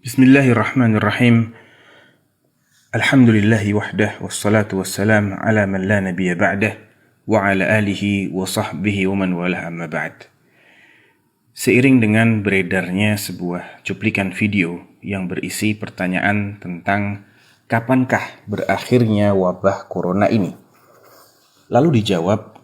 Bismillahirrahmanirrahim. Alhamdulillahi wahdah wassalatu wassalam ala man la nabiyya ba'dah wa ala alihi wa sahbihi wa man walah amma ba'd. Seiring dengan beredarnya sebuah cuplikan video yang berisi pertanyaan tentang kapankah berakhirnya wabah corona ini, lalu dijawab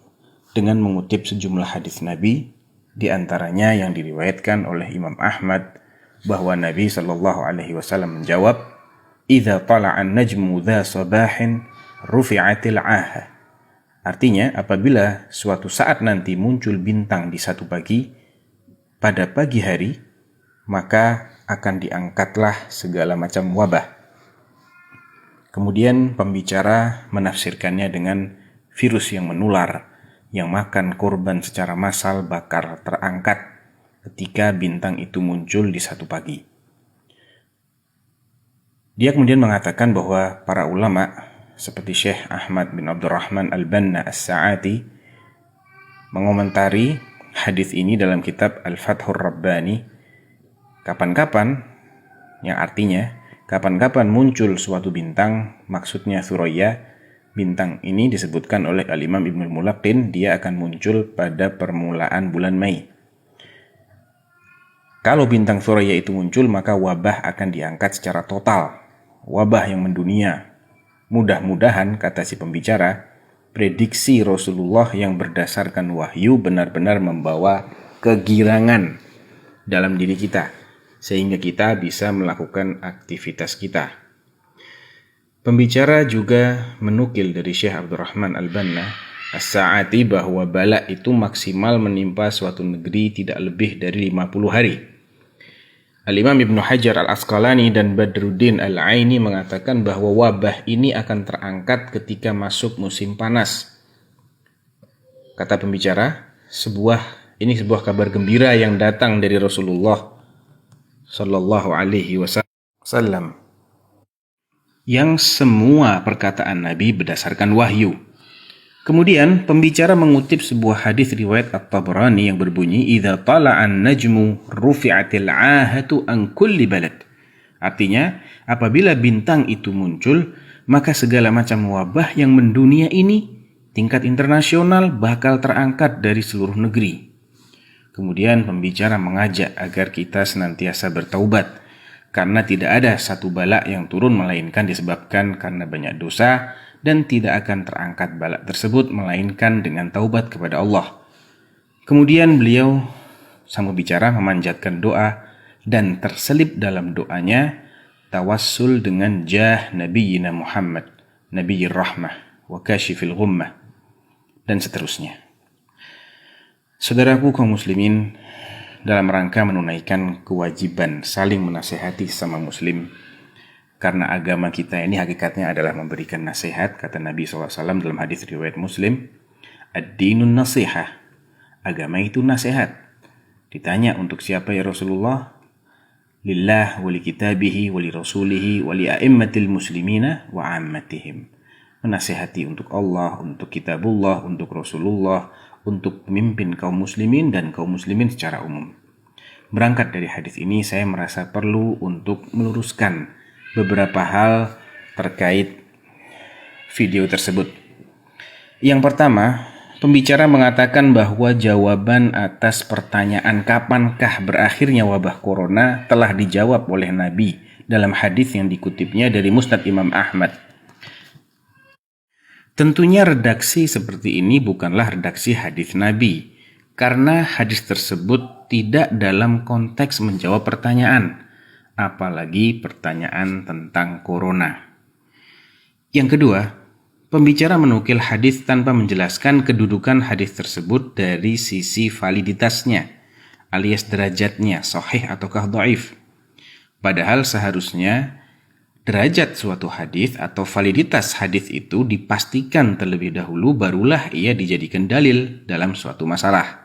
dengan mengutip sejumlah hadis Nabi, di antaranya yang diriwayatkan oleh Imam Ahmad bahwa Nabi SAW menjawab, "Idza tala'an najmu dha sabahin rufi'atil 'aha." Artinya, apabila suatu saat nanti muncul bintang di satu pagi, pada pagi hari, maka akan diangkatlah segala macam wabah. Kemudian pembicara menafsirkannya dengan virus yang menular, yang makan korban secara massal bakal terangkat ketika bintang itu muncul di satu pagi. Dia kemudian mengatakan bahwa para ulama seperti Syekh Ahmad bin Abdurrahman Al-Banna As-Sa'ati mengomentari hadis ini dalam kitab Al-Fathur Rabbani, kapan-kapan, yang artinya kapan-kapan muncul suatu bintang, maksudnya Thuraya. Bintang ini disebutkan oleh Al-Imam Ibnul Mulaqin, dia akan muncul pada permulaan bulan Mei. Kalau bintang Thuraya itu muncul, maka wabah akan diangkat secara total. Wabah yang mendunia. Mudah-mudahan, kata si pembicara, prediksi Rasulullah yang berdasarkan wahyu benar-benar membawa kegirangan dalam diri kita, sehingga kita bisa melakukan aktivitas kita. Pembicara juga menukil dari Syekh Abdurrahman Al-Banna As-Sa'ati bahwa bala itu maksimal menimpa suatu negeri tidak lebih dari 50 hari. Al-Imam Ibnu Hajar Al-Asqalani dan Badruddin Al-Aini mengatakan bahwa wabah ini akan terangkat ketika masuk musim panas. Kata pembicara, ini sebuah kabar gembira yang datang dari Rasulullah Sallallahu Alaihi Wasallam, yang semua perkataan Nabi berdasarkan wahyu. Kemudian pembicara mengutip sebuah hadis riwayat At-Tabrani yang berbunyi, "Idza tala'an najmu rufi'atil 'ahatu an kulli balad." Artinya, apabila bintang itu muncul, maka segala macam wabah yang mendunia ini tingkat internasional bakal terangkat dari seluruh negeri. Kemudian pembicara mengajak agar kita senantiasa bertaubat, karena tidak ada satu bala yang turun melainkan disebabkan karena banyak dosa, dan tidak akan terangkat bala tersebut melainkan dengan taubat kepada Allah. Kemudian beliau, sang pembicara, memanjatkan doa dan terselip dalam doanya tawassul dengan jah Nabiyina Muhammad, Nabiyir Rahmah wa Kashifil Ghummah, dan seterusnya. Saudaraku kaum muslimin, dalam rangka menunaikan kewajiban saling menasihati sama muslim, karena agama kita ini hakikatnya adalah memberikan nasihat, kata Nabi SAW dalam hadis riwayat Muslim, ad-dinun nasihah, agama itu nasihat. Ditanya, untuk siapa ya Rasulullah? Lillah wa li kitabihi wa li rasulihi wa li a'immatil muslimina wa ammatihim. Menasihati untuk Allah, untuk kitabullah, untuk Rasulullah, untuk pemimpin kaum muslimin dan kaum muslimin secara umum. Berangkat dari hadis ini, saya merasa perlu untuk meluruskan beberapa hal terkait video tersebut. Yang pertama, pembicara mengatakan bahwa jawaban atas pertanyaan kapankah berakhirnya wabah corona telah dijawab oleh Nabi dalam hadis yang dikutipnya dari Musnad Imam Ahmad. Tentunya redaksi seperti ini bukanlah redaksi hadis Nabi, karena hadis tersebut tidak dalam konteks menjawab pertanyaan, apalagi pertanyaan tentang corona. Yang kedua, pembicara menukil hadis tanpa menjelaskan kedudukan hadis tersebut dari sisi validitasnya, alias derajatnya, sahih ataukah dhaif. Padahal seharusnya derajat suatu hadis atau validitas hadis itu dipastikan terlebih dahulu, barulah ia dijadikan dalil dalam suatu masalah.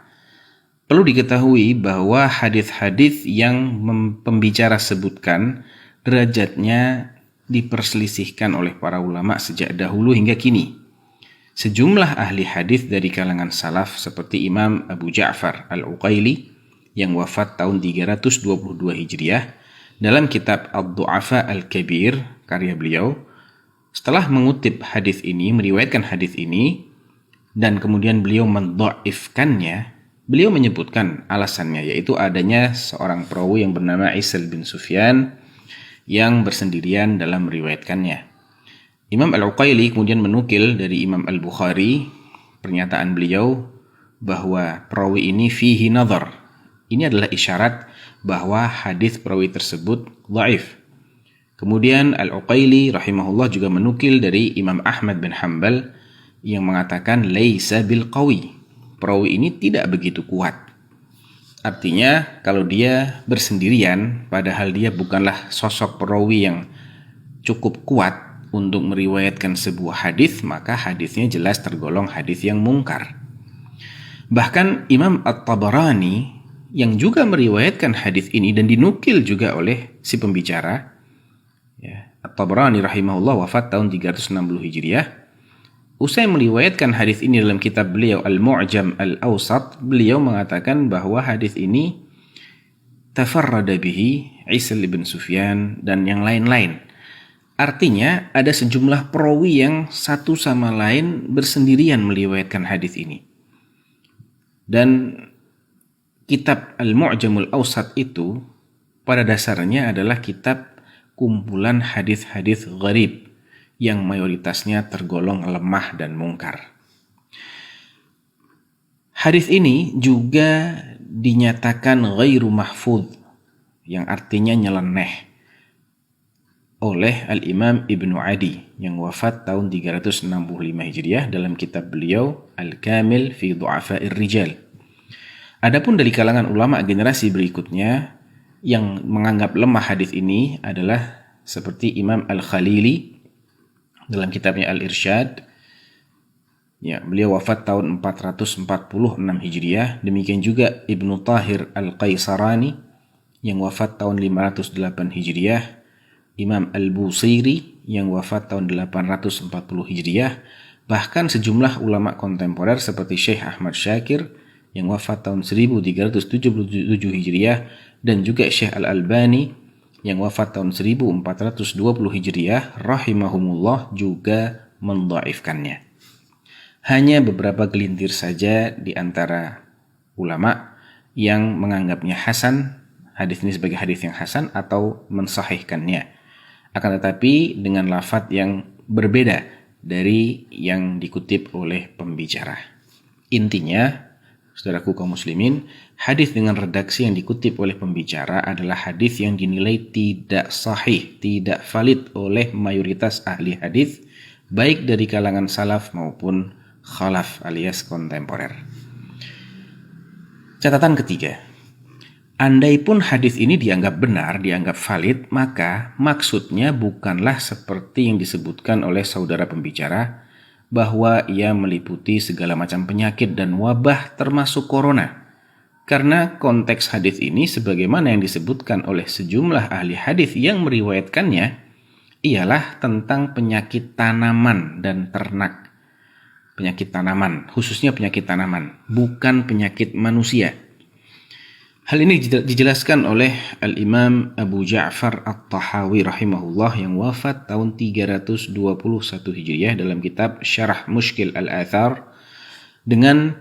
Perlu diketahui bahwa hadis-hadis yang pembicara sebutkan derajatnya diperselisihkan oleh para ulama sejak dahulu hingga kini. Sejumlah ahli hadis dari kalangan salaf seperti Imam Abu Ja'far Al-Uqaili yang wafat tahun 322 Hijriah Dalam kitab Ad-Du'afa Al-Kabir, karya beliau, setelah mengutip hadis ini, meriwayatkan hadis ini, dan kemudian beliau mendhaifkannya, beliau menyebutkan alasannya, yaitu adanya seorang perawi yang bernama Isal bin Sufyan yang bersendirian dalam meriwayatkannya. Imam Al-Uqayli kemudian menukil dari Imam Al-Bukhari pernyataan beliau bahwa perawi ini fihi nadhar. Ini adalah isyarat bahwa hadis perawi tersebut dhaif. Kemudian Al-Uqayli rahimahullah juga menukil dari Imam Ahmad bin Hanbal yang mengatakan laisa bil qawi. Perawi ini tidak begitu kuat. Artinya kalau dia bersendirian padahal dia bukanlah sosok perawi yang cukup kuat untuk meriwayatkan sebuah hadis, maka hadisnya jelas tergolong hadis yang mungkar. Bahkan Imam At-Tabarani yang juga meriwayatkan hadis ini dan dinukil juga oleh si pembicara, ya, At-Tabarani rahimahullah wafat tahun 360 Hijriah. Usai meriwayatkan hadis ini dalam kitab beliau Al-Mu'jam Al-Awsat, beliau mengatakan bahwa hadis ini tafarrada bihi Isal bin Sufyan dan yang lain-lain. Artinya ada sejumlah perawi yang satu sama lain bersendirian meriwayatkan hadis ini. Dan kitab Al-Mu'jamul Awsat itu pada dasarnya adalah kitab kumpulan hadis-hadis gharib yang mayoritasnya tergolong lemah dan mungkar. Hadis ini juga dinyatakan ghairu mahfudz, yang artinya nyeleneh, oleh Al-Imam Ibnu Adi yang wafat tahun 365 Hijriah dalam kitab beliau Al-Kamil fi Du'afa'ir Rijal. Adapun dari kalangan ulama generasi berikutnya yang menganggap lemah hadis ini adalah seperti Imam Al-Khalili dalam kitabnya Al-Irsyad. Ya, beliau wafat tahun 446 Hijriah. Demikian juga Ibnu Tahir Al-Qaisarani yang wafat tahun 508 Hijriah. Imam Al-Busiri yang wafat tahun 840 Hijriah. Bahkan sejumlah ulama kontemporer seperti Syekh Ahmad Syakir yang wafat tahun 1377 Hijriah dan juga Syekh Al-Albani yang wafat tahun 1420 Hijriah rahimahumullah juga mendhaifkannya. Hanya beberapa gelintir saja di antara ulama yang menganggapnya hasan, hadis ini sebagai hadis yang hasan atau mensahihkannya. Akan tetapi dengan lafadz yang berbeda dari yang dikutip oleh pembicara. Intinya, saudaraku kaum muslimin, hadis dengan redaksi yang dikutip oleh pembicara adalah hadis yang dinilai tidak sahih, tidak valid oleh mayoritas ahli hadis, baik dari kalangan salaf maupun khalaf alias kontemporer. Catatan ketiga, andaipun hadis ini dianggap benar, dianggap valid, maka maksudnya bukanlah seperti yang disebutkan oleh saudara pembicara, bahwa ia meliputi segala macam penyakit dan wabah termasuk corona. Karena konteks hadis ini sebagaimana yang disebutkan oleh sejumlah ahli hadis yang meriwayatkannya ialah tentang penyakit tanaman dan ternak. Penyakit tanaman, khususnya penyakit tanaman, bukan penyakit manusia. Hal ini dijelaskan oleh Al-Imam Abu Ja'far At-Tahawi rahimahullah yang wafat tahun 321 Hijriah dalam kitab Syarah Mushkil Al-Athar. Dengan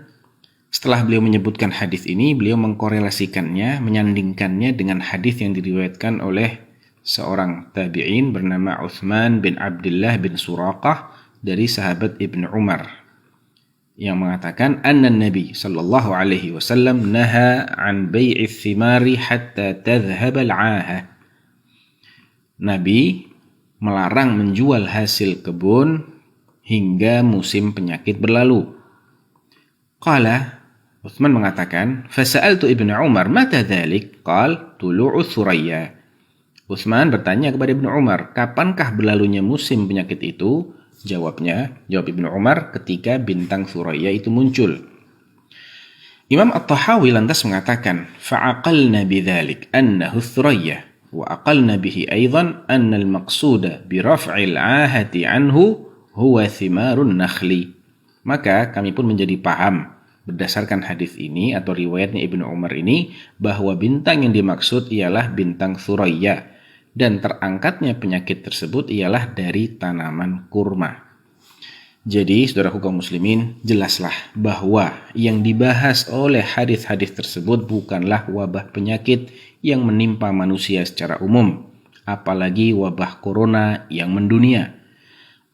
setelah beliau menyebutkan hadis ini, beliau mengkorelasikannya, menyandingkannya dengan hadis yang diriwayatkan oleh seorang tabi'in bernama Uthman bin Abdullah bin Suraqah dari sahabat Ibn Umar yang mengatakan anna Nabi sallallahu alaihi wasallam naha an bai'i thimari hatta tadhhab al-'aha. Nabi melarang menjual hasil kebun hingga musim penyakit berlalu. Qala, Uthman mengatakan, fasa'altu Ibnu Umar mata dzalik? Qal tulu'u Thuraya. Uthman bertanya kepada Ibnu Umar, kapankah berlalunya musim penyakit itu? Jawab Ibnu Umar, ketika bintang Thuraya itu muncul. Imam At-Tahawi lantas mengatakan, fa'aqalna bidzalik annahu Thuraya wa aqalna bihi aidan anna al-maqsuda bi raf'il 'ahati anhu huwa thimarun nakhli. Maka kami pun menjadi paham berdasarkan hadis ini atau riwayatnya Ibnu Umar ini, bahwa bintang yang dimaksud ialah bintang Thuraya, dan terangkatnya penyakit tersebut ialah dari tanaman kurma. Jadi, saudaraku kaum muslimin, jelaslah bahwa yang dibahas oleh hadis-hadis tersebut bukanlah wabah penyakit yang menimpa manusia secara umum, apalagi wabah corona yang mendunia.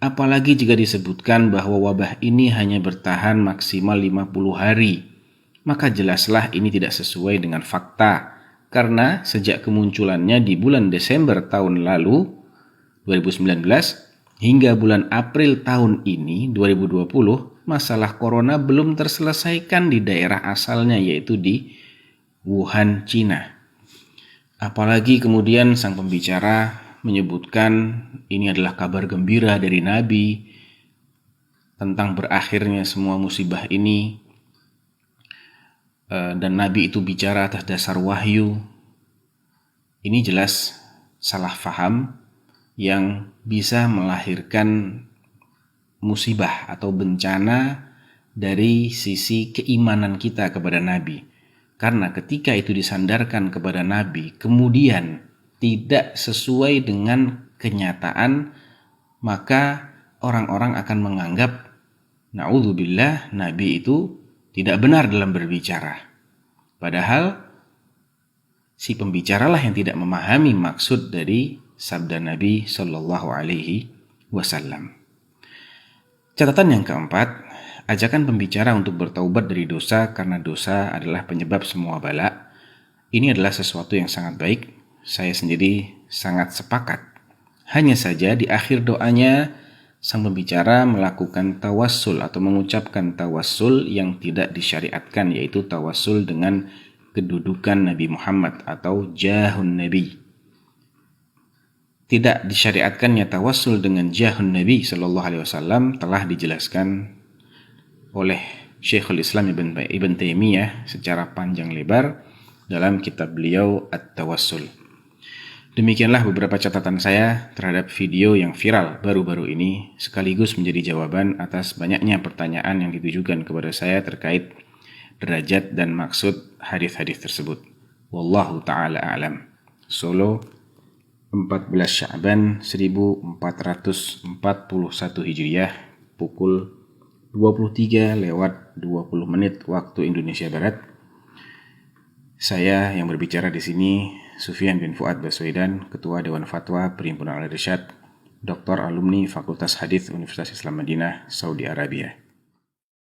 Apalagi jika disebutkan bahwa wabah ini hanya bertahan maksimal 50 hari, maka jelaslah ini tidak sesuai dengan fakta. Karena sejak kemunculannya di bulan Desember tahun lalu, 2019, hingga bulan April tahun ini, 2020, masalah corona belum terselesaikan di daerah asalnya, yaitu di Wuhan, Cina. Apalagi kemudian sang pembicara menyebutkan ini adalah kabar gembira dari Nabi tentang berakhirnya semua musibah ini, dan Nabi itu bicara atas dasar wahyu. Ini jelas salah faham yang bisa melahirkan musibah atau bencana dari sisi keimanan kita kepada Nabi. Karena ketika itu disandarkan kepada Nabi, kemudian tidak sesuai dengan kenyataan, maka orang-orang akan menganggap na'udzubillah, Nabi itu tidak benar dalam berbicara. Padahal si pembicaralah yang tidak memahami maksud dari sabda Nabi Shallallahu Alaihi Wasallam. Catatan yang keempat, ajakan pembicara untuk bertaubat dari dosa karena dosa adalah penyebab semua bala. Ini adalah sesuatu yang sangat baik. Saya sendiri sangat sepakat. Hanya saja di akhir doanya, sang pembicara melakukan tawassul atau mengucapkan tawassul yang tidak disyariatkan, yaitu tawassul dengan kedudukan Nabi Muhammad atau jahun Nabi. Tidak disyariatkannya tawassul dengan jahun Nabi Sallallahu Alaihi Wasallam telah dijelaskan oleh Syekhul Islam Ibn Taimiyah secara panjang lebar dalam kitab beliau At-Tawassul. Demikianlah beberapa catatan saya terhadap video yang viral baru-baru ini, sekaligus menjadi jawaban atas banyaknya pertanyaan yang ditujukan kepada saya terkait derajat dan maksud hadis-hadis tersebut. Wallahu ta'ala a'lam. Solo, 14 Sya'ban 1441 Hijriah, pukul 23:20 waktu Indonesia Barat. Saya yang berbicara di sini Sufyan bin Fuad Baswedan, Ketua Dewan Fatwa Perhimpunan Al-Irsyad, Dr. Alumni Fakultas Hadits Universitas Islam Madinah, Saudi Arabia.